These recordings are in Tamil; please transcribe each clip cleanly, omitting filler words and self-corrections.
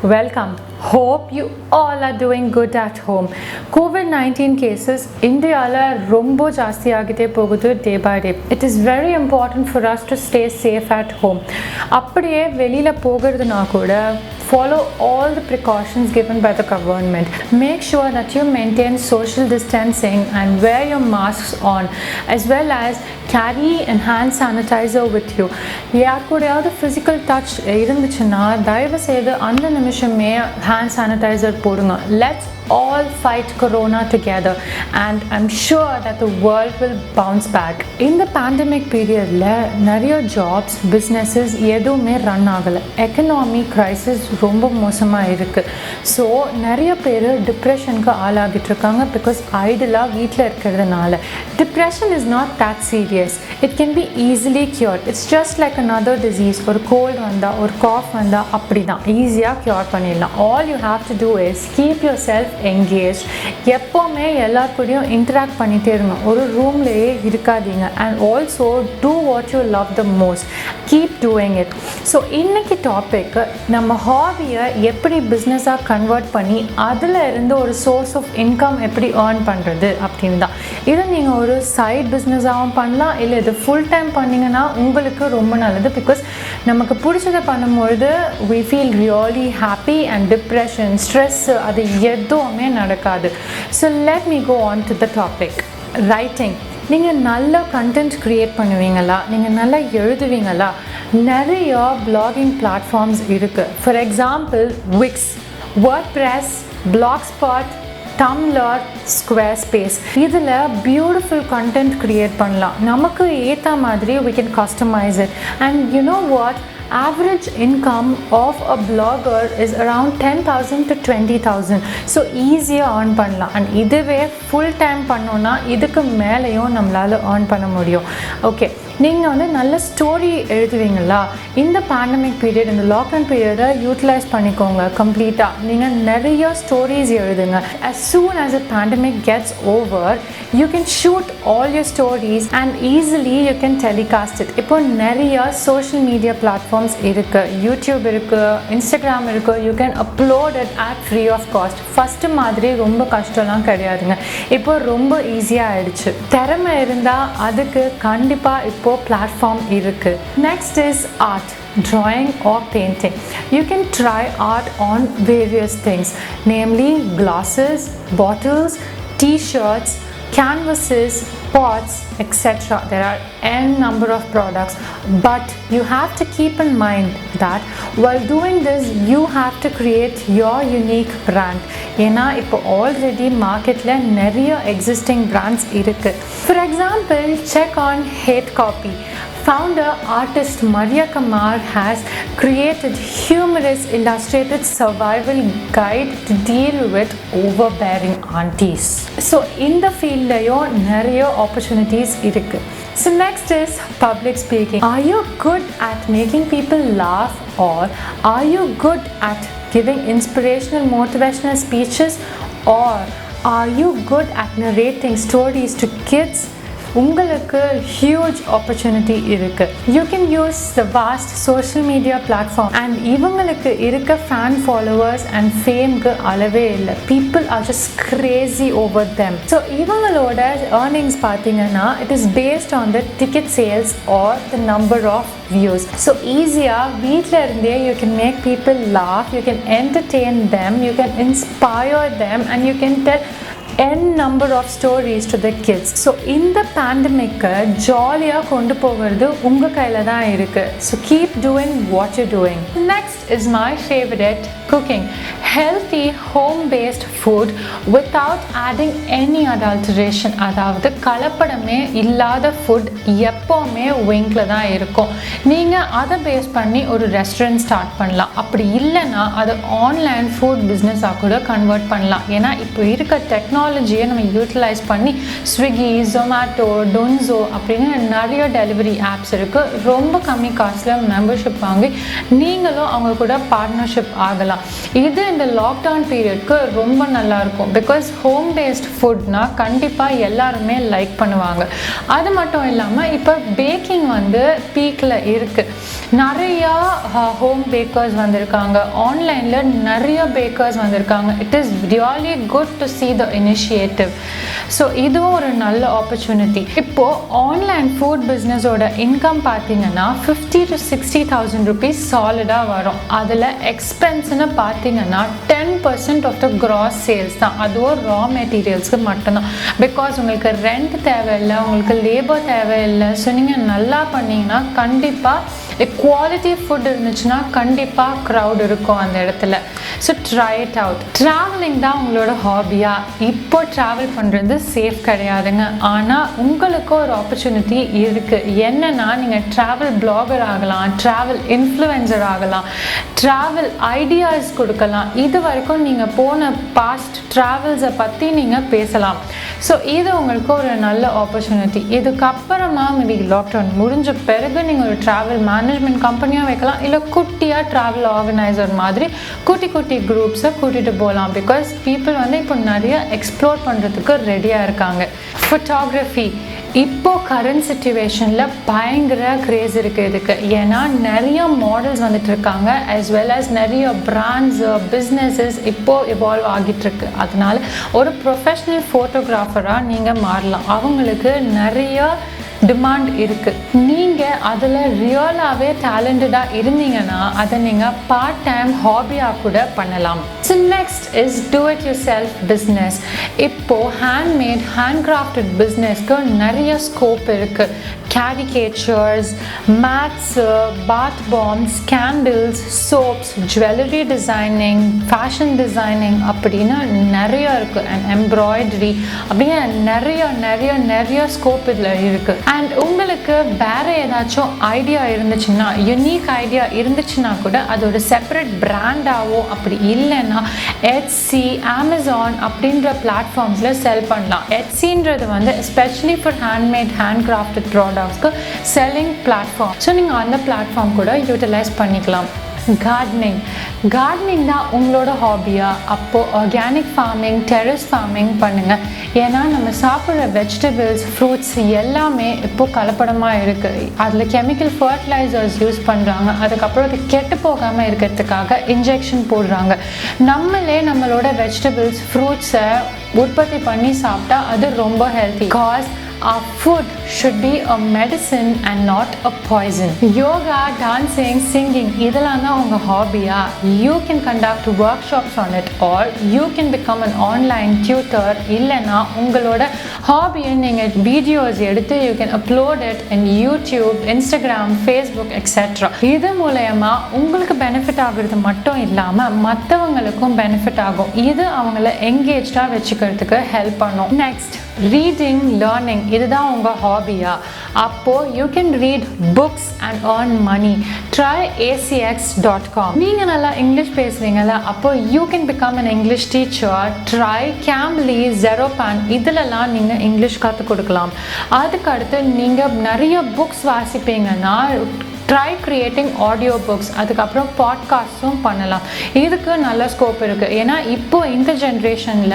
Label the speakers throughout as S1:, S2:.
S1: Welcome. Hope you all are doing good at home. COVID-19 cases India la rombo jaasti agite pogudhu day by day. It is very important for us to stay safe at home. Appadiye velila pogiraduna kuda follow all the precautions given by the government. Make sure that you maintain social distancing and wear your masks on, as well as carry and hand sanitizer with you. யாருக்கூடையாவது physical touch இருந்துச்சுன்னா தயவு செய்து அந்த நிமிஷமே hand sanitizer போடுங்க. Let's all fight corona together, and I'm sure that the world will bounce back. In the pandemic period la nariya jobs businesses எதுவுமே run ஆகல. Economic crisis ரொம்ப மோசமா இருக்கு. So நிறைய பேர் டிப்ரெஷனுக்கு ஆளாகிட்டு இருக்காங்க because ஐடியலா வீட்டில் இருக்கிறதுனால. Depression is not that serious. It can be easily cured. It's just like another disease. ஒரு cold வந்தா ஒரு cough வந்தா அப்படிதான் ஈஸியாக cure பண்ணிடலாம். All you have to do is keep yourself engaged. எப்போவுமே எல்லார் கூடயும் interact பண்ணிட்டே இருங்க. ஒரு ரூம்லேயே இருக்காதீங்க. And also do what you love the most. Keep doing it. So இன்னைக்கு டாபிக் நம்ம ஹாபியை எப்படி பிஸ்னஸாக கன்வெர்ட் பண்ணி அதில் இருந்து ஒரு சோர்ஸ் ஆஃப் இன்கம் எப்படி ஏர்ன் பண்ணுறது அப்படின்னு தான். இதை நீங்கள் ஒரு சைட் பிஸ்னஸாகவும் பண்ணலாம், இல்லை இது ஃபுல் டைம் பண்ணிங்கன்னா உங்களுக்கு ரொம்ப நல்லது. பிகாஸ் நமக்கு பிடிச்சதை பண்ணும்பொழுது we feel really happy and depression, stress அது எதுவுமே நடக்காது. So let me go on to the topic. Writing. நீங்கள் நல்ல கண்டென்ட் க்ரியேட் பண்ணுவீங்களா? நீங்கள் நல்லா எழுதுவீங்களா? நிறைய பிளாகிங் பிளாட்ஃபார்ம்ஸ் இருக்குது. For example Wix, WordPress, Blogspot, Tumblr, Squarespace. இதில் பியூட்டிஃபுல் கண்டென்ட் க்ரியேட் பண்ணலாம். நமக்கு ஏற்ற மாதிரி we can customize it. And you know what? Average income of a blogger is around 10,000 to 20,000. So easier earn பண்ணலாம். And இதுவே full time பண்ணோன்னா இதுக்கு மேலேயும் நம்மளால் earn பண்ண முடியும். ஓகே, நீங்கள் வந்து நல்ல ஸ்டோரி எழுதுவீங்களா? இந்த பேண்டமிக் பீரியட், இந்த லாக்டவுன் பீரியடை யூட்டிலைஸ் பண்ணிக்கோங்க கம்ப்ளீட்டாக. நீங்கள் நிறைய ஸ்டோரிஸ் எழுதுங்க. As soon as the pandemic gets over, you can shoot all your stories and easily you can telecast it. இப்போ நிறைய சோஷியல் மீடியா பிளாட்ஃபார்ம்ஸ் இருக்குது, யூடியூப் இருக்குது, இன்ஸ்டாகிராம் இருக்குது. You can upload it at free of cost. First மாதிரி ரொம்ப கஷ்டம்லாம் கிடையாதுங்க. இப்போ ரொம்ப ஈஸியாக ஆயிடுச்சு. திறமை இருந்தால் அதுக்கு கண்டிப்பாக இப்போ platform irukku. Next is art, drawing or painting. You can try art on various things, namely glasses, bottles, t-shirts, canvases, pots, etc. There are n number of products, but you have to keep in mind that while doing this you have to create your unique brand. ஏன்னா இப்போ ஆல்ரெடி மார்க்கெட்டில் நிறைய எக்ஸிஸ்டிங் பிராண்ட்ஸ் இருக்குது. For example, check on Hate Copy. Founder artist Maria Kamar has created humorous illustrated survival guide to deal with overbearing aunties. So in the field layo nariya opportunities irukku. So next is public speaking. Are you good at making people laugh, or are you good at giving inspirational motivational speeches, or are you good at narrating stories to kids? உங்களுக்கு ஹியூஜ் ஆப்பர்ச்சுனிட்டி இருக்குது. You can use the vast social media platform. And இவங்களுக்கு இருக்க ஃபேன் ஃபாலோவர்ஸ் அண்ட் ஃபேம்க்கு அளவே இல்லை. People are just crazy over them. So இவங்களோட ஏர்னிங்ஸ் பார்த்தீங்கன்னா it is based on the ticket sales or the number of views. So ஈஸியாக வீட்டில் இருந்தே you can make people laugh, you can entertain them, you can inspire them, and you can tell n number of stories to the kids. So இந்த பேண்டமிக்கை ஜாலியாக கொண்டு போகிறது உங்கள் கையில் தான் இருக்குது. So keep doing what you're doing. Next is my favorite, cooking. Healthy home-based food without adding any adulteration. அதாவது கலப்படமே இல்லாத ஃபுட் எப்போவுமே விங்கில் தான் இருக்கும். நீங்கள் அதை பேஸ் பண்ணி ஒரு ரெஸ்டாரண்ட் ஸ்டார்ட் பண்ணலாம். அப்படி இல்லைன்னா அது ஆன்லைன் ஃபுட் பிஸ்னஸாக கூட கன்வெர்ட் பண்ணலாம். ஏன்னா இப்போ இருக்க டெக்னாலஜியை நம்ம யூட்டிலைஸ் பண்ணி ஸ்விக்கி, ஜொமேட்டோ, டொன்ஸோ அப்படின்னு நிறைய டெலிவரி ஆப்ஸ் இருக்குது. ரொம்ப கம்மி காஸ்ட்டில் மெம்பர்ஷிப் வாங்கி நீங்களும் அவங்க கூட பார்ட்னர்ஷிப் ஆகலாம். இது இந்த லாக்டவுன் பீரியட்க்கு ரொம்ப நல்லாயிருக்கும். பிகாஸ் ஹோம் பேஸ்ட் ஃபுட்னா கண்டிப்பாக எல்லாருமே லைக் பண்ணுவாங்க. அது மட்டும் இல்லாமல் இப்போ பேக்கிங் வந்து பீக்கில் இருக்குது. நிறையா ஹோம் பேக்கர்ஸ் வந்திருக்காங்க, ஆன்லைனில் நிறைய பேக்கர்ஸ் வந்திருக்காங்க. It is really good to see the initiative. So இதுவும் ஒரு நல்ல ஆப்பர்ச்சுனிட்டி. இப்போது ஆன்லைன் ஃபுட் பிஸ்னஸோட இன்கம் பார்த்தீங்கன்னா 50 to 60,000 rupees சாலிடாக வரும். அதில் எக்ஸ்பென்ஸ்னு பார்த்தீங்கன்னா 10% ஆஃப் த கிராஸ் சேல்ஸ் தான். அதுவும் ரா மெட்டீரியல்ஸ்க்கு மட்டும்தான். பிகாஸ் உங்களுக்கு ரெண்ட் தேவையில்லை, உங்களுக்கு லேபர் தேவையில்லை. ஸோ நீங்கள் நல்லா பண்ணிங்கன்னா கண்டிப்பாக குவாலிட்டி ஃபுட் இருந்துச்சுன்னா கண்டிப்பாக க்ரௌட் இருக்கும் அந்த இடத்துல. So try it out. Travelling தான் உங்களோட ஹாபியா? இப்போ ட்ராவல் பண்ணுறது சேஃப் கிடையாதுங்க. ஆனால் உங்களுக்கு ஒரு ஆப்பர்ச்சுனிட்டி இருக்குது. என்னென்னா நீங்கள் ட்ராவல் பிளாகர் ஆகலாம், ட்ராவல் இன்ஃப்ளூயன்சர் ஆகலாம், ட்ராவல் ஐடியாஸ் கொடுக்கலாம். இது வரைக்கும் நீங்கள் போன பாஸ்ட் ட்ராவல்ஸை பற்றி நீங்கள் பேசலாம். ஸோ இது உங்களுக்கு ஒரு நல்ல ஆப்பர்ச்சுனிட்டி. இதுக்கப்புறமா மேபி லாக்டவுன் முடிஞ்ச பிறகு நீங்கள் ஒரு ட்ராவல் மேனேஜ்மெண்ட் கம்பெனியாக வைக்கலாம், இல்லை குட்டியாக ட்ராவல் ஆர்கனைசர் மாதிரி குட்டி குட்டி குரூப்ஸை கூட்டிகிட்டு போகலாம். பிகாஸ் பீப்புள் வந்து இப்போ நிறைய எக்ஸ்ப்ளோர் பண்ணுறதுக்கு ரெடியாக இருக்காங்க. ஃபோட்டோகிராஃபி இப்போது கரண்ட் சிச்சுவேஷனில் பயங்கர க்ரேஸ் இருக்குது இதுக்கு. ஏன்னா நிறைய மாடல்ஸ் வந்துட்டு இருக்காங்க, as well as நிறைய பிராண்ட்ஸ் பிஸ்னஸஸ் இப்போது இவால்வ் ஆகிட்டுருக்கு. அதனால ஒரு ப்ரொஃபஷ்னல் ஃபோட்டோகிராஃபராக நீங்கள் மாறலாம். அவங்களுக்கு நிறைய டிமாண்ட் இருக்குது. நீங்கள் அதில் ரியலாகவே டேலண்டடாக இருந்தீங்கன்னா அதை நீங்கள் பார்ட் டைம் ஹாபியாக கூட பண்ணலாம். So next is do it yourself business. இப்போது ஹேண்ட்மேட் ஹேண்ட் கிராஃப்டட் பிஸ்னஸ்க்கு நிறைய ஸ்கோப் இருக்குது. Caricatures, mats, bath bombs, candles, soaps, jewellery designing, fashion designing அப்படின்னு நிறைய இருக்குது. அண்ட் எம்ப்ராய்டரி அப்படின்னு நிறைய நிறைய நிறைய ஸ்கோப் இதில் இருக்குது. அண்ட் உங்களுக்கு வேறு ஏதாச்சும் ஐடியா இருந்துச்சுன்னா, யுனிக் ஐடியா இருந்துச்சுன்னா கூட அது ஒரு செப்பரேட் பிராண்டாவோ அப்படி இல்லைன்னா எட்ஸி, அமேசான் அப்படின்ற பிளாட்ஃபார்ம்ஸில் செல் பண்ணலாம். எட்ஸின்றது வந்து especially for handmade handcrafted ப்ராடக்ட்ஸ்க்கு செல்லிங் பிளாட்ஃபார்ம். ஸோ நீங்கள் அந்த பிளாட்ஃபார்ம் கூட யூட்டிலைஸ் பண்ணிக்கலாம். கார்டனிங் தான் உங்களோட ஹாபியா? அப்போது ஆர்கானிக் ஃபார்மிங், டெரஸ் ஃபார்மிங் பண்ணுங்கள். ஏன்னா நம்ம சாப்பிட்ற வெஜிடபிள்ஸ், ஃப்ரூட்ஸ் எல்லாமே இப்போது கலப்படமாக இருக்குது. அதில் கெமிக்கல் ஃபர்டிலைசர்ஸ் யூஸ் பண்ணுறாங்க. அதுக்கப்புறம் அது கெட்டு போகாமல் இருக்கிறதுக்காக இன்ஜெக்ஷன் போடுறாங்க. நம்மளோட வெஜிடபிள்ஸ், ஃப்ரூட்ஸை உற்பத்தி பண்ணி சாப்பிட்டா அது ரொம்ப healthy. Cause our food should be a medicine and not a poison. Yoga, dancing, singing இதெல்லாம் தான் உங்கள் ஹாபியா? You can conduct workshops on it, or you can become an online tutor. இல்லைனா உங்களோட ஹாபியை நீங்கள் வீடியோஸ் எடுத்து you can upload it in YouTube, Instagram, Facebook, etc. இது மூலயமா உங்களுக்கு பெனிஃபிட் ஆகுறது மட்டும் இல்லாமல் மற்றவங்களுக்கும் பெனிஃபிட் ஆகும். இது அவங்கள எங்கேஜ்டாக வச்சுக்கிறதுக்கு ஹெல்ப் பண்ணும். நெக்ஸ்ட், ரீடிங், லேர்னிங் இதுதான் உங்கள் ஹாபியா? அப்போது you can read books and earn money. Try acx.com. நீங்கள் நல்லா இங்கிலீஷ் பேசுவீங்களா? அப்போது you can become an English teacher. Try Cambly, Zeropan இதிலெல்லாம் நீங்கள் இங்கிலீஷ் கற்றுக் கொடுக்கலாம். அதுக்கு அடுத்து நீங்கள் நிறைய புக்ஸ் வாசிப்பீங்கன்னா ட்ரை கிரியேட்டிங் ஆடியோ புக்ஸ், அதுக்கப்புறம் பாட்காஸ்ட்டும் பண்ணலாம். இதுக்கு நல்ல ஸ்கோப் இருக்குது. ஏன்னா இப்போது இந்த ஜென்ரேஷனில்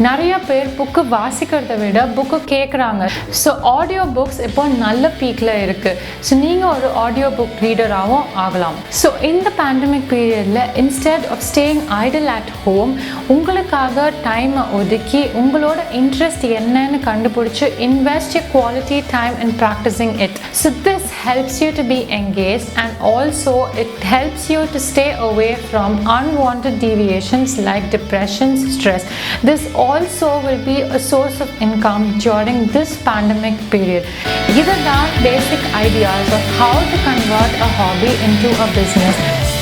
S1: நிறைய பேர் புக்கு வாசிக்கிறத விட புக்கு கேட்குறாங்க. ஸோ ஆடியோ புக்ஸ் இப்போ நல்ல பீக்கில் இருக்குது. ஸோ நீங்கள் ஒரு ஆடியோ புக் ரீடராகவும் ஆகலாம். ஸோ இந்த பேண்டமிக் பீரியடில் instead of staying idle at home உங்களுக்காக டைமை ஒதுக்கி உங்களோட இன்ட்ரெஸ்ட் என்னன்னு கண்டுபிடிச்சி invest your quality time in practicing it. So this helps you to be engaged, and also it helps you to stay away from unwanted deviations like depression, stress. This also will be a source of income during this pandemic period. These are the basic ideas of how to convert a hobby into a business.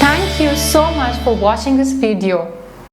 S1: Thank you so much for watching this video.